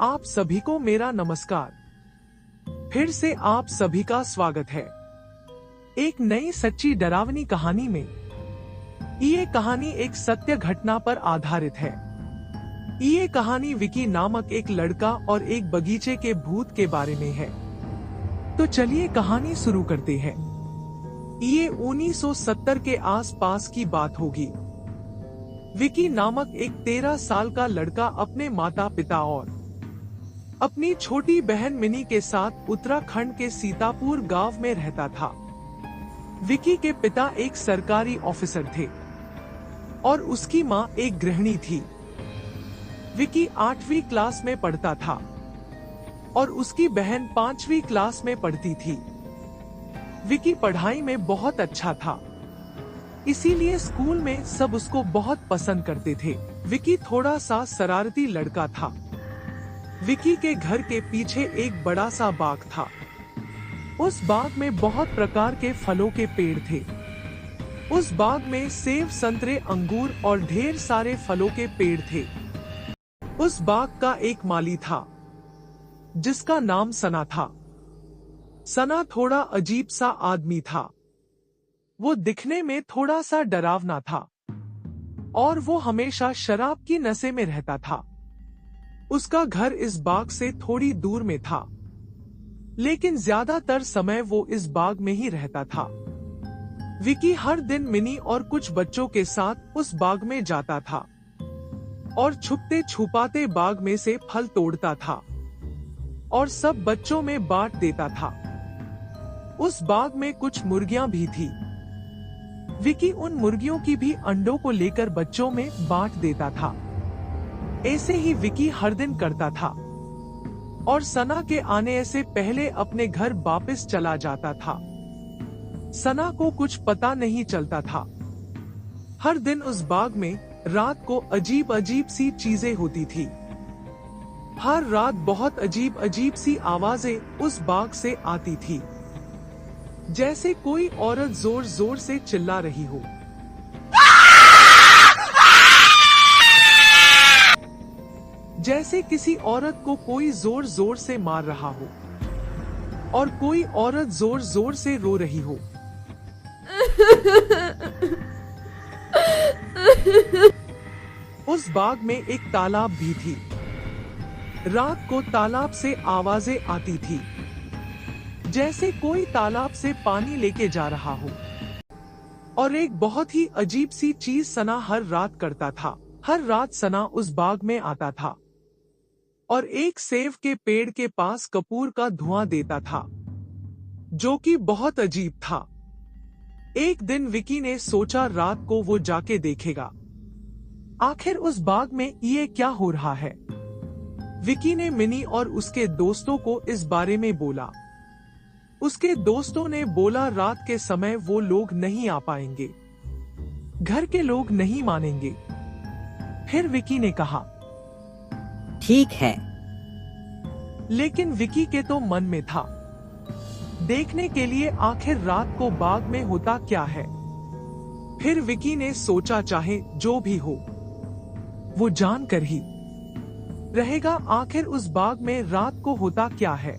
आप सभी को मेरा नमस्कार। फिर से आप सभी का स्वागत है एक नई सच्ची डरावनी कहानी में। ये कहानी एक सत्य घटना पर आधारित है। ये कहानी विकी नामक एक लड़का और एक बगीचे के भूत के बारे में है। तो चलिए कहानी शुरू करते हैं। ये 1970 के आसपास की बात होगी। विकी नामक एक 13 साल का लड़का अपने माता पिता और अपनी छोटी बहन मिनी के साथ उत्तराखंड के सीतापुर गांव में रहता था। विकी के पिता एक सरकारी ऑफिसर थे और उसकी मां एक गृहिणी थी। विकी 8वीं क्लास में पढ़ता था और उसकी बहन 5वीं क्लास में पढ़ती थी। विकी पढ़ाई में बहुत अच्छा था, इसीलिए स्कूल में सब उसको बहुत पसंद करते थे। विकी थोड़ा सा शरारती लड़का था। विकी के घर के पीछे एक बड़ा सा बाग था। उस बाग में बहुत प्रकार के फलों के पेड़ थे। उस बाग में सेब, संतरे, अंगूर और ढेर सारे फलों के पेड़ थे। उस बाग का एक माली था जिसका नाम सना था। सना थोड़ा अजीब सा आदमी था। वो दिखने में थोड़ा सा डरावना था और वो हमेशा शराब की नशे में रहता था। उसका घर इस बाग से थोड़ी दूर में था, लेकिन ज्यादातर समय वो इस बाग में ही रहता था। विकी हर दिन मिनी और कुछ बच्चों के साथ उस बाग में जाता था और छुपते छुपाते बाग में से फल तोड़ता था और सब बच्चों में बांट देता था। उस बाग में कुछ मुर्गियां भी थी। विकी उन मुर्गियों की भी अंडों को लेकर बच्चों में बांट देता था। ऐसे ही विकी हर दिन करता था और सना के आने से पहले अपने घर वापस चला जाता था। सना को कुछ पता नहीं चलता था। हर दिन उस बाग में रात को अजीब अजीब सी चीजें होती थी। हर रात बहुत अजीब अजीब सी आवाजें उस बाग से आती थी, जैसे कोई औरत जोर जोर से चिल्ला रही हो, जैसे किसी औरत को कोई जोर जोर से मार रहा हो और कोई औरत जोर जोर से रो रही हो। उस बाग में एक तालाब भी थी। रात को तालाब से आवाजें आती थी, जैसे कोई तालाब से पानी लेके जा रहा हो। और एक बहुत ही अजीब सी चीज सना हर रात करता था। हर रात सना उस बाग में आता था और एक सेब के पेड़ के पास कपूर का धुआं देता था, जो कि बहुत अजीब था। एक दिन विकी ने सोचा रात को वो जाके देखेगा आखिर उस बाग में ये क्या हो रहा है। विकी ने मिनी और उसके दोस्तों को इस बारे में बोला। उसके दोस्तों ने बोला रात के समय वो लोग नहीं आ पाएंगे, घर के लोग नहीं मानेंगे। फिर विकी ने कहा ठीक है, लेकिन विकी के तो मन में था देखने के लिए आखिर रात को बाग में होता क्या है। फिर विकी ने सोचा चाहे जो भी हो वो जानकर ही रहेगा आखिर उस बाग में रात को होता क्या है।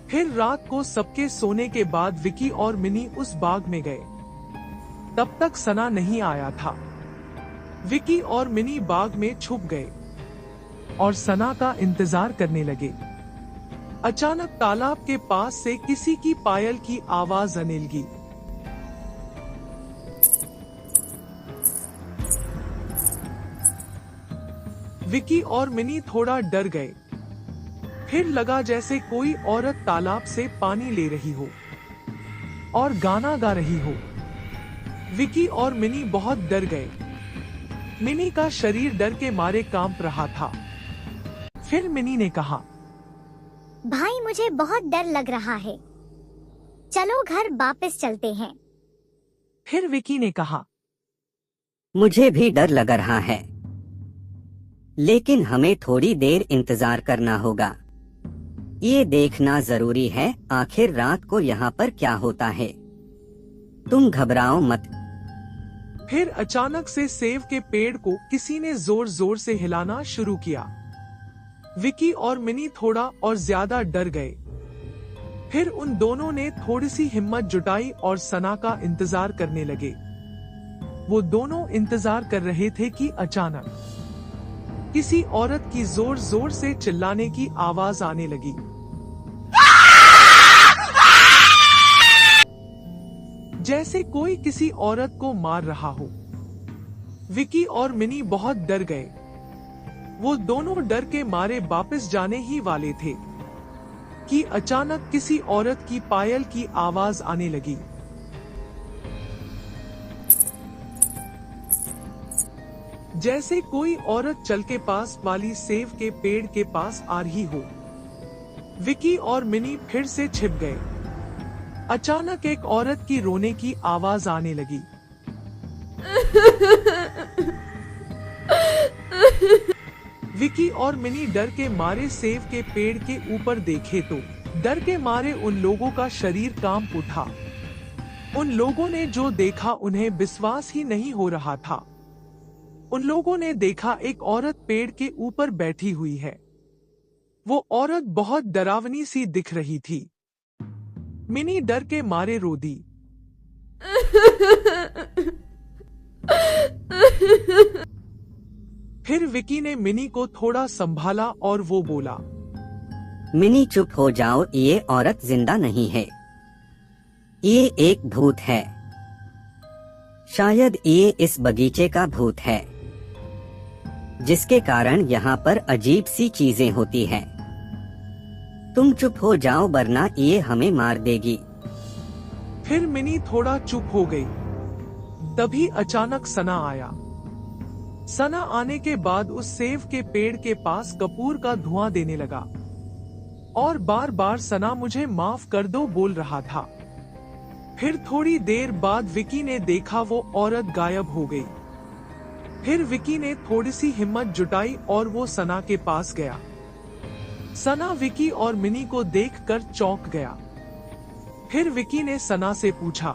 फिर रात को सबके सोने के बाद विकी और मिनी उस बाग में गए। तब तक सना नहीं आया था। विकी और मिनी बाग में छुप गए और सना का इंतजार करने लगे। अचानक तालाब के पास से किसी की पायल की आवाज आने लगी। विकी और मिनी थोड़ा डर गए। फिर लगा जैसे कोई औरत तालाब से पानी ले रही हो और गाना गा रही हो। विकी और मिनी बहुत डर गए। मिनी का शरीर डर के मारे कांप रहा था। फिर मिनी ने कहा, भाई मुझे बहुत डर लग रहा है, चलो घर वापस चलते हैं। फिर विकी ने कहा, मुझे भी डर लग रहा है, लेकिन हमें थोड़ी देर इंतजार करना होगा। ये देखना जरूरी है आखिर रात को यहाँ पर क्या होता है। तुम घबराओ मत। फिर अचानक से सेब के पेड़ को किसी ने जोर जोर से हिलाना शुरू किया। विकी और मिनी थोड़ा और ज्यादा डर गए। फिर उन दोनों ने थोड़ी सी हिम्मत जुटाई और सना का इंतजार करने लगे। वो दोनों इंतजार कर रहे थे कि अचानक किसी औरत की जोर जोर से चिल्लाने की आवाज आने लगी। जैसे कोई किसी औरत को मार रहा हो। विकी और मिनी बहुत डर गए। वो दोनों डर के मारे वापस जाने ही वाले थे कि अचानक किसी औरत की पायल की आवाज आने लगी। जैसे कोई औरत चल के पास वाली सेब के पेड़ के पास आ रही हो। विकी और मिनी फिर से छिप गए। अचानक एक औरत की रोने की आवाज आने लगी। विकी और मिनी डर के मारे सेब के पेड़ के ऊपर देखे तो डर के मारे उन लोगों का शरीर कांप उठा। उन लोगों ने जो देखा उन्हें विश्वास ही नहीं हो रहा था। उन लोगों ने देखा एक औरत पेड़ के ऊपर बैठी हुई है। वो औरत बहुत डरावनी सी दिख रही थी। मिनी डर के मारे रो दी। फिर विकी ने मिनी को थोड़ा संभाला और वो बोला, मिनी चुप हो जाओ, ये औरत जिंदा नहीं है, ये एक भूत है। शायद ये इस बगीचे का भूत है, जिसके कारण यहाँ पर अजीब सी चीजें होती हैं। तुम चुप हो जाओ वरना ये हमें मार देगी। फिर मिनी थोड़ा चुप हो गई। तभी अचानक सना आया। सना आने के बाद उस सेब के पेड़ के पास कपूर का धुआं देने लगा और बार बार सना मुझे माफ कर दो बोल रहा था। फिर थोड़ी देर बाद विकी ने देखा वो औरत गायब हो गई। फिर विकी ने थोड़ी सी हिम्मत जुटाई और वो सना के पास गया। सना विकी और मिनी को देखकर चौंक गया। फिर विकी ने सना से पूछा,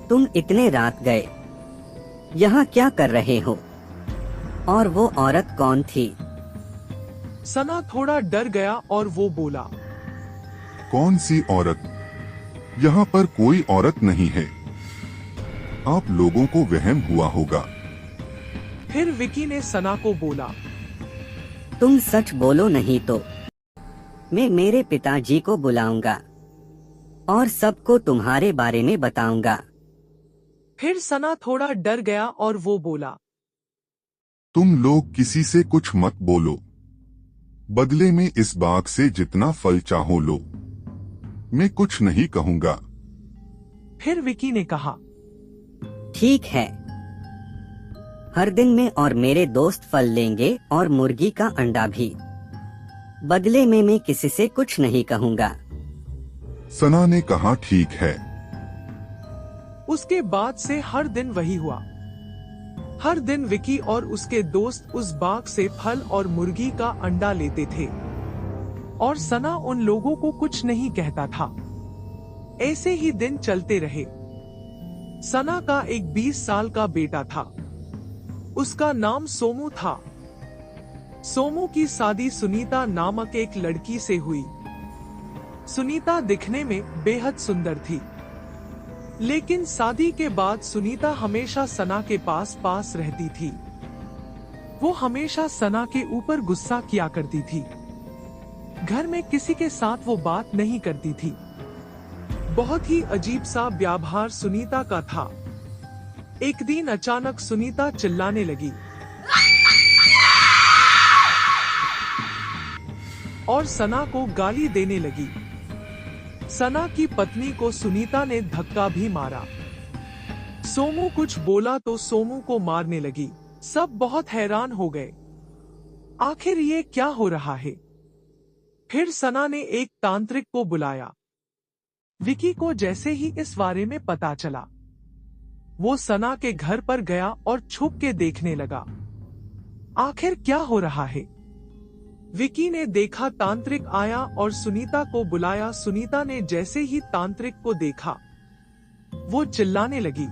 तुम इतने रात गए, यहाँ क्या कर रहे हो? और वो औरत कौन थी? सना थोड़ा डर गया और वो बोला, कौन सी औरत? यहाँ पर कोई औरत नहीं है। आप लोगों को वहम हुआ होगा। फिर विकी ने सना को बोला, तुम सच बोलो नहीं तो मैं मेरे पिताजी को बुलाऊंगा और सबको तुम्हारे बारे में बताऊंगा। फिर सना थोड़ा डर गया और वो बोला, तुम लोग किसी से कुछ मत बोलो। बदले में इस बाग से जितना फल चाहो लो। मैं कुछ नहीं कहूंगा। फिर विकी ने कहा, ठीक है, हर दिन मैं और मेरे दोस्त फल लेंगे और मुर्गी का अंडा भी। बदले में मैं किसी से कुछ नहीं कहूंगा। सना ने कहा, ठीक है। उसके बाद से हर दिन वही हुआ। हर दिन विकी और उसके दोस्त उस बाग से फल और मुर्गी का अंडा लेते थे और सना उन लोगों को कुछ नहीं कहता था। ऐसे ही दिन चलते रहे। सना का एक 20 साल का बेटा था। उसका नाम सोमू था। सोमू की शादी सुनीता नामक एक लड़की से हुई। सुनीता दिखने में बेहद सुंदर थी, लेकिन शादी के बाद सुनीता हमेशा सना के पास रहती थी। वो हमेशा सना के ऊपर गुस्सा किया करती थी। घर में किसी के साथ वो बात नहीं करती थी। बहुत ही अजीब सा व्यवहार सुनीता का था। एक दिन अचानक सुनीता चिल्लाने लगी और सना को गाली देने लगी। सना की पत्नी को सुनीता ने धक्का भी मारा। सोमू कुछ बोला तो सोमू को मारने लगी। सब बहुत हैरान हो गए, आखिर ये क्या हो रहा है। फिर सना ने एक तांत्रिक को बुलाया। विकी को जैसे ही इस बारे में पता चला, वो सना के घर पर गया और छुप के देखने लगा, आखिर क्या हो रहा है। विकी ने देखा तांत्रिक आया और सुनीता को बुलाया। सुनीता ने जैसे ही तांत्रिक को देखा, वो चिल्लाने लगी।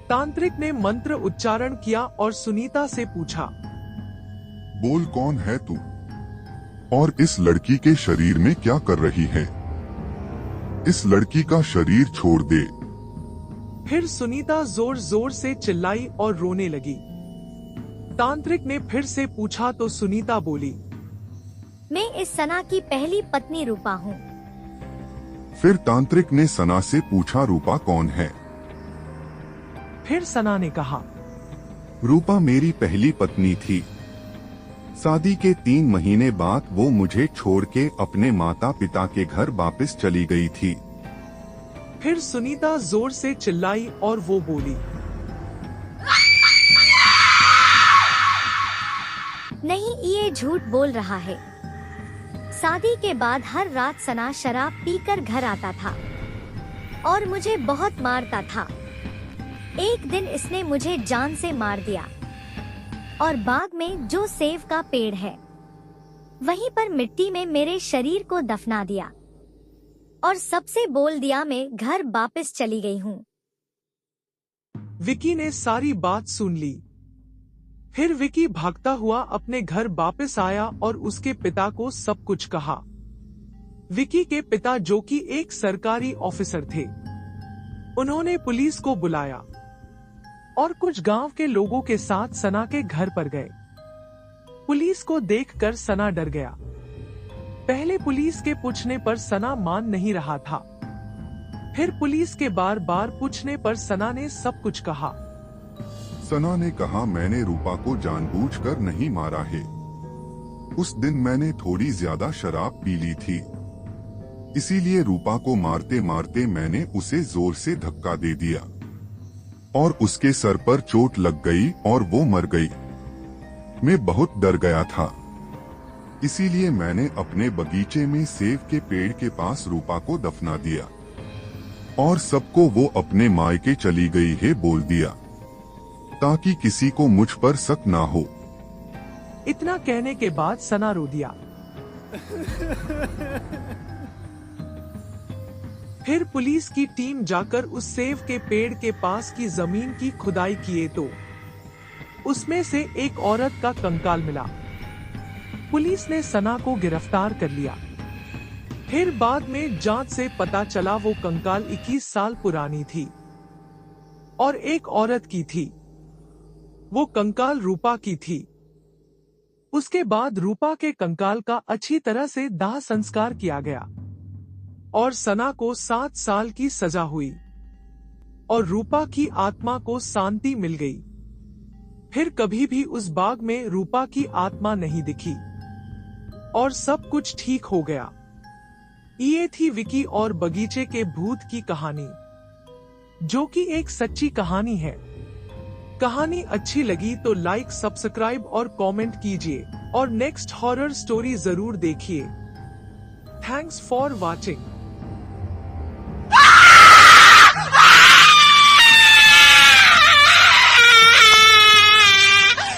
तांत्रिक ने मंत्र उच्चारण किया और सुनीता से पूछा, बोल कौन है तू और इस लड़की के शरीर में क्या कर रही है? इस लड़की का शरीर छोड़ दे। फिर सुनीता जोर जोर से चिल्लाई और रोने लगी। तांत्रिक ने फिर से पूछा तो सुनीता बोली, मैं इस सना की पहली पत्नी रूपा हूँ। फिर तांत्रिक ने सना से पूछा, रूपा कौन है? फिर सना ने कहा, रूपा मेरी पहली पत्नी थी। शादी के 3 महीने बाद वो मुझे छोड़ के अपने माता पिता के घर वापस चली गई थी। फिर सुनीता जोर से चिल्लाई और वो बोली, नहीं, ये झूठ बोल रहा है। शादी के बाद हर रात सना शराब पीकर घर आता था और मुझे बहुत मारता था। एक दिन इसने मुझे जान से मार दिया और बाग में जो सेव का पेड़ है वहीं पर मिट्टी में मेरे शरीर को दफना दिया और सबसे बोल दिया मैं घर वापस चली गई हूँ। विकी ने सारी बात सुन ली। फिर विकी भागता हुआ अपने घर वापस आया और उसके पिता को सब कुछ कहा। विकी के पिता, जो कि एक सरकारी ऑफिसर थे, उन्होंने पुलिस को बुलाया और कुछ गांव के लोगों के साथ सना के घर पर गए। पुलिस को देखकर सना डर गया। पहले पुलिस के पूछने पर सना मान नहीं रहा था। फिर पुलिस के बार बार पूछने पर सना ने सब कुछ कहा। सना ने कहा, मैंने रूपा को जानबूझकर नहीं मारा है। उस दिन मैंने थोड़ी ज्यादा शराब पी ली थी, इसीलिए रूपा को मारते मारते मैंने उसे जोर से धक्का दे दिया और उसके सर पर चोट लग गई और वो मर गई। मैं बहुत डर गया था, इसीलिए मैंने अपने बगीचे में सेब के पेड़ के पास रूपा को दफना दिया और सबको वो अपने मायके चली गई है बोल दिया, ताकि किसी को मुझ पर शक ना हो। इतना कहने के बाद सना रो दिया। फिर पुलिस की टीम जाकर उस सेब के पेड़ के पास की जमीन की खुदाई किए तो उसमें से एक औरत का कंकाल मिला। पुलिस ने सना को गिरफ्तार कर लिया। फिर बाद में जांच से पता चला वो कंकाल 21 साल पुरानी थी और एक औरत की थी। वो कंकाल रूपा की थी। उसके बाद रूपा के कंकाल का अच्छी तरह से दाह संस्कार किया गया और सना को 7 साल की सजा हुई और रूपा की आत्मा को शांति मिल गई। फिर कभी भी उस बाग में रूपा की आत्मा नहीं दिखी और सब कुछ ठीक हो गया। ये थी विकी और बगीचे के भूत की कहानी, जो कि एक सच्ची कहानी है। कहानी अच्छी लगी तो लाइक, सब्सक्राइब और कमेंट कीजिए और नेक्स्ट हॉरर स्टोरी जरूर देखिए। Thanks for watching.